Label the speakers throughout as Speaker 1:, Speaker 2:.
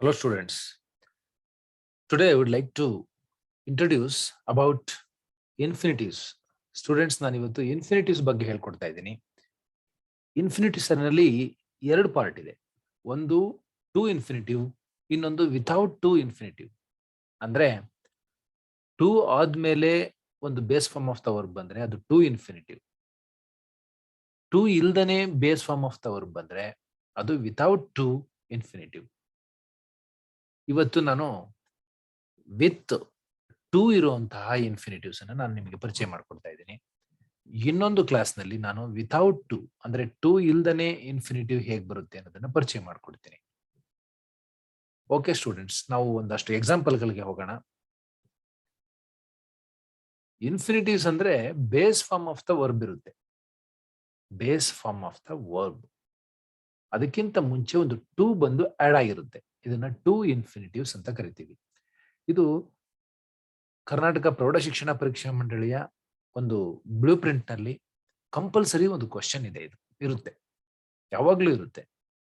Speaker 1: Hello students. Today I would like to introduce about infinitives. Students ನಾನು ಇವತ್ತು ಇನ್ಫಿನಿಟಿವ್ಸ್ ಬಗ್ಗೆ ಹೇಳ್ಕೊಡ್ತಾ ಇದ್ದೀನಿ. ಇನ್ಫಿನಿಟಿವ್ಸ್ ನಲ್ಲಿ ಎರಡು ಪಾರ್ಟ್ ಇದೆ. ಒಂದು ಟು ಇನ್ಫಿನಿಟಿವ್, ಇನ್ನೊಂದು ವಿಥೌಟ್ ಟು ಇನ್ಫಿನಿಟಿವ್. ಅಂದ್ರೆ ಟು ಆದ್ಮೇಲೆ ಒಂದು base form of the verb ಬಂದ್ರೆ ಅದು ಟು ಇನ್ಫಿನಿಟಿವ್. ಟು ಇಲ್ದನೆ base form of the verb ಬಂದ್ರೆ ಅದು ವಿಥೌಟ್ ಟು ಇನ್ಫಿನಿಟಿವ್. ಇವತ್ತು ನಾನು ವಿತ್ ಟೂ ಇರುವಂತಹ ಇನ್ಫಿನಿಟಿವ್ಸ್ ಅನ್ನು ನಾನು ನಿಮಗೆ ಪರಿಚಯ ಮಾಡ್ಕೊಡ್ತಾ ಇದ್ದೀನಿ. ಇನ್ನೊಂದು ಕ್ಲಾಸ್ ನಲ್ಲಿ ನಾನು ವಿಥೌಟ್ ಟು ಅಂದ್ರೆ ಟೂ ಇಲ್ದನೆ ಇನ್ಫಿನಿಟಿವ್ ಹೇಗೆ ಬರುತ್ತೆ ಅನ್ನೋದನ್ನ ಪರಿಚಯ ಮಾಡ್ಕೊಡ್ತೀನಿ. ಓಕೆ ಸ್ಟೂಡೆಂಟ್ಸ್, ನಾವು ಒಂದಷ್ಟು ಎಕ್ಸಾಂಪಲ್ ಗಳಿಗೆ ಹೋಗೋಣ. ಇನ್ಫಿನಿಟಿವ್ಸ್ ಅಂದ್ರೆ base form of the verb ಇರುತ್ತೆ. Base form of the verb, ಅದಕ್ಕಿಂತ ಮುಂಚೆ ಒಂದು ಟೂ ಬಂದು ಆಡ್ ಆಗಿರುತ್ತೆ. ಇದನ್ನ ಟೂ ಇನ್ಫಿನಿಟಿವ್ಸ್ ಅಂತ ಕರಿತೀವಿ. ಇದು ಕರ್ನಾಟಕ ಪ್ರೌಢ ಶಿಕ್ಷಣ ಪರೀಕ್ಷಾ ಮಂಡಳಿಯ ಒಂದು ಬ್ಲೂ ಪ್ರಿಂಟ್ ನಲ್ಲಿ ಕಂಪಲ್ಸರಿ ಒಂದು ಕ್ವಶನ್ ಇದೆ. ಇದು ಇರುತ್ತೆ, ಯಾವಾಗ್ಲೂ ಇರುತ್ತೆ.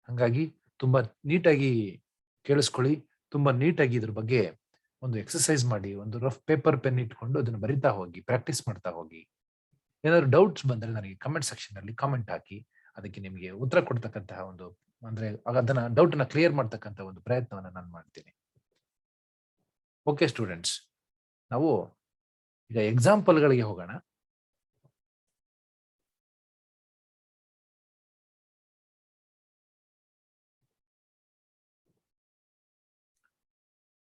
Speaker 1: ಹಂಗಾಗಿ ತುಂಬಾ ನೀಟಾಗಿ ಕೇಳಿಸ್ಕೊಳ್ಳಿ, ತುಂಬಾ ನೀಟಾಗಿ ಇದ್ರ ಬಗ್ಗೆ ಒಂದು ಎಕ್ಸರ್ಸೈಸ್ ಮಾಡಿ, ಒಂದು ರಫ್ ಪೇಪರ್ ಪೆನ್ ಇಟ್ಕೊಂಡು ಅದನ್ನ ಬರಿತಾ ಹೋಗಿ, ಪ್ರಾಕ್ಟೀಸ್ ಮಾಡ್ತಾ ಹೋಗಿ. ಏನಾದ್ರು ಡೌಟ್ಸ್ ಬಂದ್ರೆ ನನಗೆ ಕಮೆಂಟ್ ಸೆಕ್ಷನ್ ಅಲ್ಲಿ ಕಾಮೆಂಟ್ ಹಾಕಿ, ಅದಕ್ಕೆ ನಿಮಗೆ ಉತ್ತರ ಕೊಡ್ತಕ್ಕಂತಹ ಒಂದು ಅಂದ್ರೆ ಅದನ್ನ ಡೌಟ್ ಅನ್ನ ಕ್ಲಿಯರ್ ಮಾಡ್ತಕ್ಕಂಥ ಒಂದು ಪ್ರಯತ್ನವನ್ನ ನಾನು ಮಾಡ್ತೀನಿ. ಓಕೆ ಸ್ಟೂಡೆಂಟ್ಸ್, ನಾವು ಈಗ ಎಕ್ಸಾಂಪಲ್ ಗಳಿಗೆ ಹೋಗೋಣ.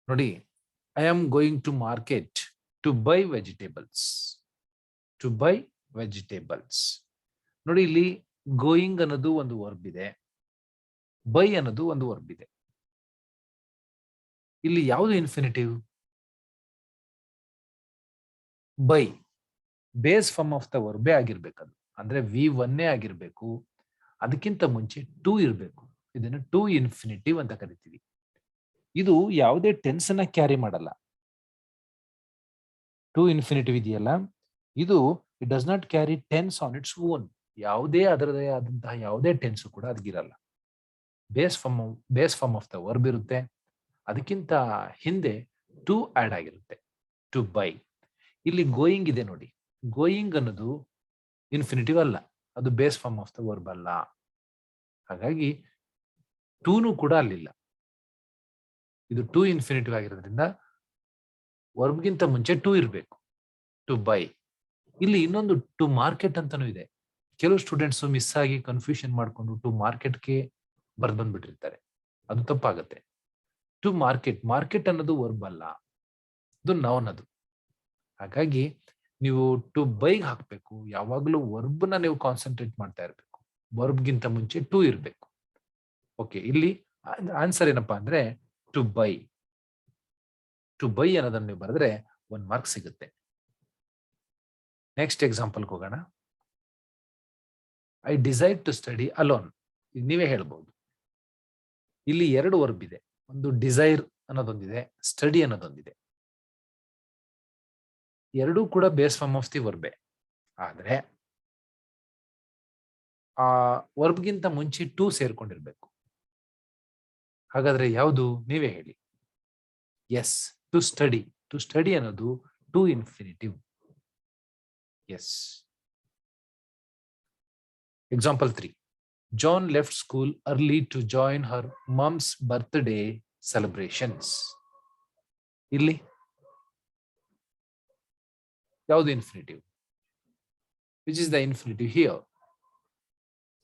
Speaker 1: ನೋಡಿ, I am going to market to buy vegetables. To buy vegetables. ನೋಡಿ, ಇಲ್ಲಿ ಗೋಯಿಂಗ್ ಅನ್ನೋದು ಒಂದು ವರ್ಬ್ ಇದೆ, ಬೈ ಅನ್ನೋದು ಒಂದು ವರ್ಬ್ ಇದೆ. ಇಲ್ಲಿ ಯಾವುದು infinitive? By base form of the ವರ್ಬೇ ಆಗಿರ್ಬೇಕದು. ಅಂದ್ರೆ V1 ಆಗಿರ್ಬೇಕು, ಅದಕ್ಕಿಂತ ಮುಂಚೆ ಟೂ ಇರಬೇಕು. ಇದನ್ನು ಟೂ ಇನ್ಫಿನಿಟಿವ್ ಅಂತ ಕರಿತೀವಿ. ಇದು ಯಾವುದೇ ಟೆನ್ಸ್ ಅನ್ನ ಕ್ಯಾರಿ ಮಾಡಲ್ಲ. ಟೂ ಇನ್ಫಿನಿಟಿವ್ ಇದೆಯಲ್ಲ, ಇದು it does not carry tense on its own. ಯಾವುದೇ ಅದರದೇ ಆದಂತಹ ಯಾವುದೇ ಟೆನ್ಸ್ ಕೂಡ ಅದಕ್ಕಿರಲ್ಲ. Base form of the verb ಇರುತ್ತೆ, ಅದಕ್ಕಿಂತ ಹಿಂದೆ ಟು ಆಡ್ ಆಗಿರುತ್ತೆ. To by. ಇಲ್ಲಿ ಗೋಯಿಂಗ್ ಇದೆ ನೋಡಿ, ಗೋಯಿಂಗ್ ಅನ್ನೋದು ಇನ್ಫಿನಿಟಿವ್ ಅಲ್ಲ, ಅದು base form of the verb ಅಲ್ಲ. ಹಾಗಾಗಿ ಟೂನು ಕೂಡ ಅಲ್ಲಿಲ್ಲ. ಇದು ಟೂ ಇನ್ಫಿನಿಟಿವ್ ಆಗಿರೋದ್ರಿಂದ ವರ್ಬ್ಗಿಂತ ಮುಂಚೆ ಟೂ ಇರಬೇಕು. To by. ಇಲ್ಲಿ ಇನ್ನೊಂದು ಟು ಮಾರ್ಕೆಟ್ ಅಂತಾನೂ ಇದೆ. ಕೆಲವು ಸ್ಟೂಡೆಂಟ್ಸ್ ಮಿಸ್ ಆಗಿ ಕನ್ಫ್ಯೂಷನ್ ಮಾಡ್ಕೊಂಡು ಟು ಮಾರ್ಕೆಟ್ಗೆ ಬರ್ದ್ ಬಂದ್ಬಿಟ್ಟಿರ್ತಾರೆ. ಅದು ತಪ್ಪಾಗತ್ತೆ. ಟು ಮಾರ್ಕೆಟ್, ಮಾರ್ಕೆಟ್ ಅನ್ನೋದು ವರ್ಬ್ ಅಲ್ಲ, ಅದು ನೌನ್. ಅದು ಹಾಗಾಗಿ ನೀವು ಟು ಬೈಗ್ ಹಾಕ್ಬೇಕು. ಯಾವಾಗಲೂ ವರ್ಬ್ ನ ನೀವು ಕಾನ್ಸಂಟ್ರೇಟ್ ಮಾಡ್ತಾ ಇರಬೇಕು. ವರ್ಬ್ಗಿಂತ ಮುಂಚೆ ಟು ಇರಬೇಕು. ಓಕೆ, ಇಲ್ಲಿ ಆನ್ಸರ್ ಏನಪ್ಪಾ ಅಂದ್ರೆ ಟು ಬೈ. ಟು ಬೈ ಅನ್ನೋದನ್ನ ನೀವು ಬರೆದ್ರೆ 1 ಮಾರ್ಕ್ ಸಿಗುತ್ತೆ. ನೆಕ್ಸ್ಟ್ ಎಕ್ಸಾಂಪಲ್ ಹೋಗೋಣ. I decide to study alone. ಈಗ ನೀವೇ ಹೇಳ್ಬಹುದು. ಇಲ್ಲಿ ಎರಡು ವರ್ಬ್ ಇದೆ, ಒಂದು ಡಿಸೈರ್ ಅನ್ನೋದೊಂದಿದೆ, ಸ್ಟಡಿ ಅನ್ನೋದೊಂದಿದೆ. ಎರಡೂ ಕೂಡ ಬೇಸ್ ಫಾರ್ಮ್ ಆಫ್ ದಿ ವರ್ಬೆ. ಆದ್ರೆ ಆ ವರ್ಬ್ಗಿಂತ ಮುಂಚೆ ಟೂ ಸೇರ್ಕೊಂಡಿರ್ಬೇಕು. ಹಾಗಾದ್ರೆ ಯಾವುದು? ನೀವೇ ಹೇಳಿ. Yes, to study. To study ಅನ್ನೋದು to infinitive. Yes. Example 3. John left school early to join her mum's birthday celebrations. ಇಲ್ಲಿ ಯಾವುದು ಇನ್ಫಿನಿಟಿವ್? Which is the infinitive here?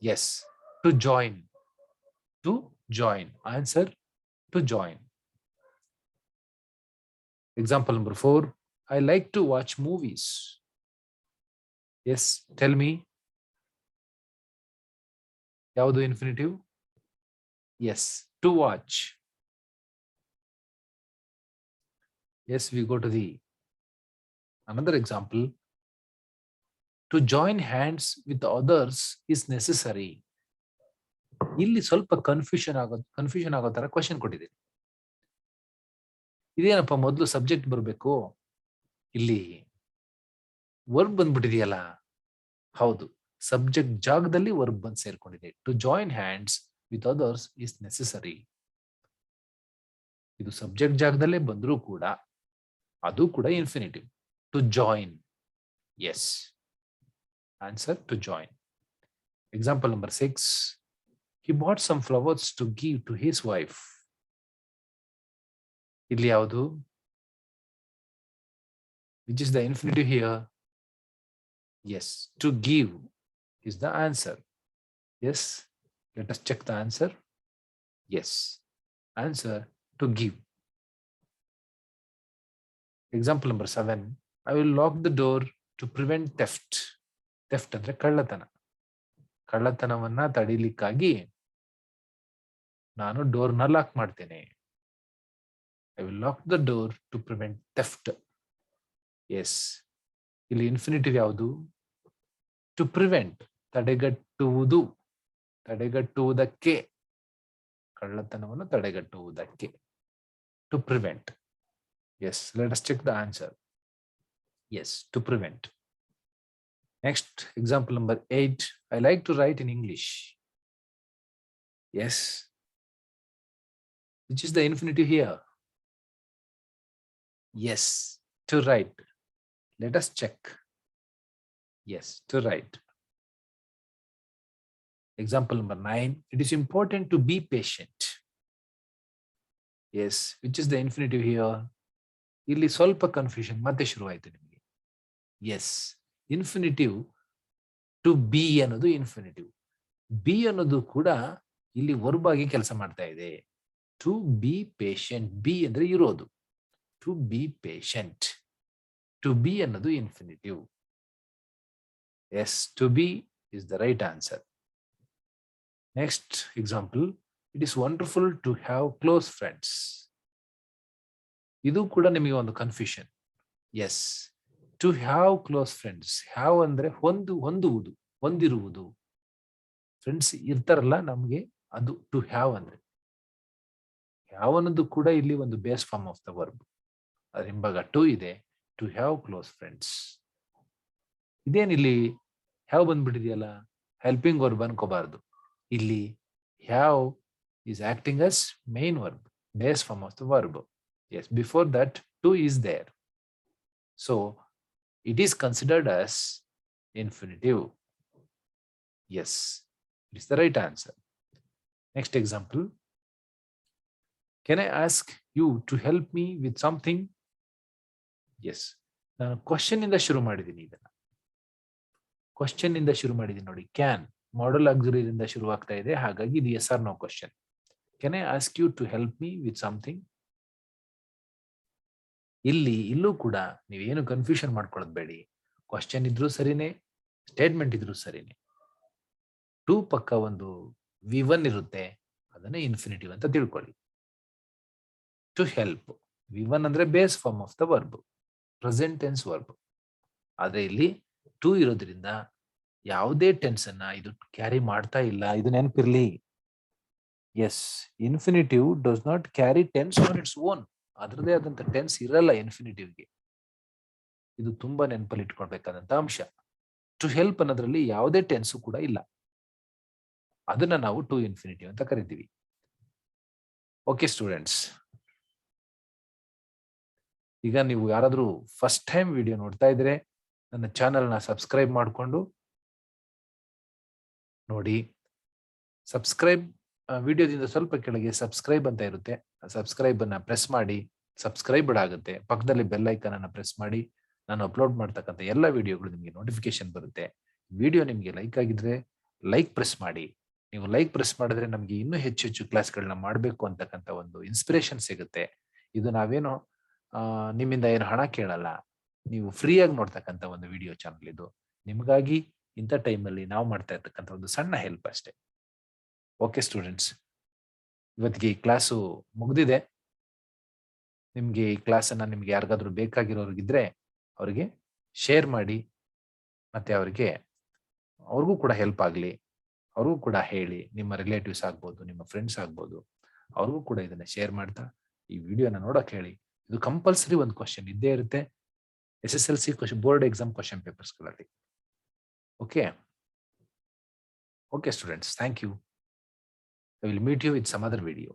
Speaker 1: Yes, to join. To join. Answer to join. Example number 4. I like to watch movies. Yes, tell me. ಯಾವುದು infinitive? Yes, to watch. Yes, we go to the another example. To join hands with others is necessary. ಇಲ್ಲಿ ಸ್ವಲ್ಪ confusion ಆಗೋ ತರ question ಕೊಟ್ಟಿದ್ದೀನಿ. ಇದೇನಪ್ಪ, ಮೊದಲು subject ಬರಬೇಕು, ಇಲ್ಲಿ ವರ್ಬ್ ಬಂದ್ಬಿಟ್ಟಿದೆಯಲ್ಲ. ಹೌದು, ಸಬ್ಜೆಕ್ಟ್ ಜಾಗದಲ್ಲಿ ವರ್ಬ್ ಬಂದು ಸೇರ್ಕೊಂಡಿದೆ. To join hands with others is necessary. ಇದು ಸಬ್ಜೆಕ್ಟ್ ಜಾಗದಲ್ಲೇ ಬಂದರೂ ಕೂಡ ಅದು ಕೂಡ infinitive. To join. Yes, answer to join. Example number 6. He bought some flowers to give to his wife. ಇಲ್ಲಿ ಯಾವುದು? Which is the infinitive here? Yes, to give is the answer. Yes, let us check the answer. Yes, answer to give. Example number 7. I will lock the door to prevent theft. Theft ಅಂದ್ರೆ ಕಳ್ಳತನ. ಕಳ್ಳತನವನ್ನ ತಡಿಲಿಕ್ಕಾಗಿ ನಾನು ಡೋರ್ನ lock ಮಾಡ್ತೇನೆ. I will lock the door to prevent theft. Yes. ಇಲ್ಲಿ infinitive ಯಾವುದು? To prevent, ತಡೆಗಟ್ಟುವುದು, ತಡೆಗಟ್ಟುವುದಕ್ಕೆ, ಕಳ್ಳತನವನ್ನು ತಡೆಗಟ್ಟುವುದಕ್ಕೆ. To prevent. Yes, let us check the answer. Yes, to prevent. Next, example number 8. I like to write in English. Yes. Which is the infinitive here? Yes, to write. Let us check. Yes, to write. Example number 9. It is important to be patient. Yes, which is the infinitive here? ಇಲ್ಲಿ ಸ್ವಲ್ಪ confusion ಮತ್ತೆ ಶುರುವಾಯಿತು ನಿಮಗೆ. S, infinitive to be ಅನ್ನೋದು infinitive. B ಅನ್ನೋದು ಕೂಡ ಇಲ್ಲಿ verb ಆಗಿ ಕೆಲಸ ಮಾಡ್ತಾ ಇದೆ. To be patient. ಬಿ ಅಂದ್ರೆ ಇರೋದು. To be patient. To be ಅನ್ನೋದು infinitive. Yes, to be is the right answer. Next example. It is wonderful to have close friends. ಇದು ಕೂಡ ನಿಮಗೆ ಒಂದು confusion. Yes, to have close friends. Have ಅಂದ್ರೆ ಹೊಂದುವುದು, ಹೊಂದಿರುವುದು. ಫ್ರೆಂಡ್ಸ್ ಇರ್ತಾರಲ್ಲ ನಮ್ಗೆ, ಅದು ಟು ಹ್ಯಾವ್ ಅಂದ್ರೆ. ಹ್ಯಾವ್ ಅನ್ನೋದು ಕೂಡ ಇಲ್ಲಿ ಒಂದು base form of the verb. ಅದ್ರ ಹಿಂಭಾಗ ಟು ಇದೆ. To have close friends. ಇದೇನಿಲ್ಲಿ ಹ್ಯಾವ್ ಬಂದ್ಬಿಟ್ಟಿದೆಯಲ್ಲ, ಹೆಲ್ಪಿಂಗ್ ವರ್ಬ್ ಅನ್ಕೋಬಾರ್ದು. ಇಲ್ಲಿ have is acting as main verb, base form of the verb. Yes, before that to is there. So it is considered as infinitive. Yes, it is the right answer. Next example. Can I ask you to help me with something? Yes. ನಾನು question ಇಂದ ಶುರು ಮಾಡಿದ್ದೀನಿ. ಇದನ್ನ question ಇಂದ ಶುರು ಮಾಡಿದ್ದೀನಿ ನೋಡಿ. Can model auxiliary ಇಂದ ಶುರುವಾಗ್ತಾ ಇದೆ, ಹಾಗಾಗಿ ಇದು yes or no question. Can I ask you to help me with something? ಇಲ್ಲೂ ಕೂಡ ನೀವೇನು ಕನ್ಫ್ಯೂಷನ್ ಮಾಡ್ಕೊಳ್ಳೋದು ಬೇಡಿ. ಕ್ವಶನ್ ಇದ್ರೂ ಸರಿನೇ, ಸ್ಟೇಟ್ಮೆಂಟ್ ಇದ್ರೂ ಸರಿನೇ. ಟು ಪಕ್ಕ ಒಂದು V1 ಇರುತ್ತೆ, ಅದನ್ನೇ ಇನ್ಫಿನಿಟಿವ್ ಅಂತ ತಿಳ್ಕೊಳ್ಳಿ. To help. V1 ಅಂದ್ರೆ base form of the verb, present tense verb. ಆದ್ರೆ ಇಲ್ಲಿ ಟು ಇರೋದ್ರಿಂದ ಯಾವುದೇ ಟೆನ್ಸ್ ಅನ್ನ ಇದು ಕ್ಯಾರಿ ಮಾಡ್ತಾ ಇಲ್ಲ. ಇದು ನೆನಪಿರ್ಲಿ. Yes, infinitive does not carry tense on its own. ಅದರದೇ ಆದಂತ ಟೆನ್ಸ್ ಇರಲ್ಲ ಇನ್ಫಿನಿಟಿವ್ಗೆ. ಇದು ತುಂಬಾ ನೆನಪಲ್ಲಿ ಇಟ್ಕೊಳ್ಬೇಕಾದಂತ ಅಂಶ. ಟು ಹೆಲ್ಪ್ ಅನ್ನೋದ್ರಲ್ಲಿ ಯಾವುದೇ ಟೆನ್ಸ್ ಕೂಡ ಇಲ್ಲ. ಅದನ್ನ ನಾವು ಟು ಇನ್ಫಿನಿಟಿವ್ ಅಂತ ಕರಿತೀವಿ. ಓಕೆ ಸ್ಟೂಡೆಂಟ್ಸ್, ಈಗ ನೀವು ಯಾರಾದ್ರೂ ಫಸ್ಟ್ ಟೈಮ್ ವಿಡಿಯೋ ನೋಡ್ತಾ ಇದ್ರೆ ನನ್ನ ಚಾನೆಲ್ನ ಸಬ್ಸ್ಕ್ರೈಬ್ ಮಾಡಿಕೊಂಡು ನೋಡಿ. ಸಬ್ಸ್ಕ್ರೈಬ್ ವಿಡಿಯೋದಿಂದ ಸ್ವಲ್ಪ ಕೆಳಗೆ ಸಬ್ಸ್ಕ್ರೈಬ್ ಅಂತ ಇರುತ್ತೆ. ಸಬ್ಸ್ಕ್ರೈಬ್ ಅನ್ನ ಪ್ರೆಸ್ ಮಾಡಿ, ಸಬ್ಸ್ಕ್ರೈಬ್ಡ್ ಆಗುತ್ತೆ. ಪಕ್ಕದಲ್ಲಿ ಬೆಲ್ ಐಕಾನ್ ಅನ್ನ ಪ್ರೆಸ್ ಮಾಡಿ, ನಾನು ಅಪ್ಲೋಡ್ ಮಾಡ್ತಕ್ಕಂಥ ಎಲ್ಲ ವಿಡಿಯೋಗಳು ನಿಮಗೆ ನೋಟಿಫಿಕೇಶನ್ ಬರುತ್ತೆ. ವಿಡಿಯೋ ನಿಮಗೆ ಲೈಕ್ ಆಗಿದ್ರೆ ಲೈಕ್ ಪ್ರೆಸ್ ಮಾಡಿ. ನೀವು ಲೈಕ್ ಪ್ರೆಸ್ ಮಾಡಿದ್ರೆ ನಮಗೆ ಇನ್ನೂ ಹೆಚ್ಚು ಹೆಚ್ಚು ಕ್ಲಾಸ್ಗಳನ್ನ ಮಾಡಬೇಕು ಅಂತಕ್ಕಂಥ ಒಂದು ಇನ್ಸ್ಪಿರೇಷನ್ ಸಿಗುತ್ತೆ. ಇದು ನಾವೇನೋ ನಿಮ್ಮಿಂದ ಏನು ಹಣ ಕೇಳಲ್ಲ, ನೀವು ಫ್ರೀಯಾಗಿ ನೋಡ್ತಕ್ಕಂಥ ಒಂದು ವಿಡಿಯೋ ಚಾನಲ್ ಇದು. ನಿಮಗಾಗಿ ಇಂಥ ಟೈಮಲ್ಲಿ ನಾವು ಮಾಡ್ತಾ ಇರ್ತಕ್ಕಂಥ ಒಂದು ಸಣ್ಣ ಹೆಲ್ಪ್ ಅಷ್ಟೇ. ಓಕೆ ಸ್ಟೂಡೆಂಟ್ಸ್, ಇವತ್ತಿಗೆ ಈ ಕ್ಲಾಸು ಮುಗಿದಿದೆ. ನಿಮ್ಗೆ ಈ ಕ್ಲಾಸನ್ನ ನಿಮ್ಗೆ ಯಾರಿಗಾದ್ರೂ ಬೇಕಾಗಿರೋರಿಗಿದ್ರೆ ಅವರಿಗೆ ಶೇರ್ ಮಾಡಿ, ಮತ್ತೆ ಅವ್ರಿಗೂ ಕೂಡ ಹೆಲ್ಪ್ ಆಗಲಿ. ಅವ್ರಿಗೂ ಕೂಡ ಹೇಳಿ, ನಿಮ್ಮ ರಿಲೇಟಿವ್ಸ್ ಆಗ್ಬೋದು, ನಿಮ್ಮ ಫ್ರೆಂಡ್ಸ್ ಆಗ್ಬೋದು, ಅವ್ರಿಗೂ ಕೂಡ ಇದನ್ನ ಶೇರ್ ಮಾಡ್ತಾ ಈ ವಿಡಿಯೋನ ನೋಡಕ್ ಹೇಳಿ. ಇದು ಕಂಪಲ್ಸರಿ ಒಂದು ಕ್ವಶನ್ ಇದ್ದೇ ಇರುತ್ತೆ SSLC ಬೋರ್ಡ್ ಎಕ್ಸಾಮ್ ಕ್ವಶನ್ ಪೇಪರ್ಸ್ಗಳಲ್ಲಿ. Okay students, thank you. I will meet you with some other video.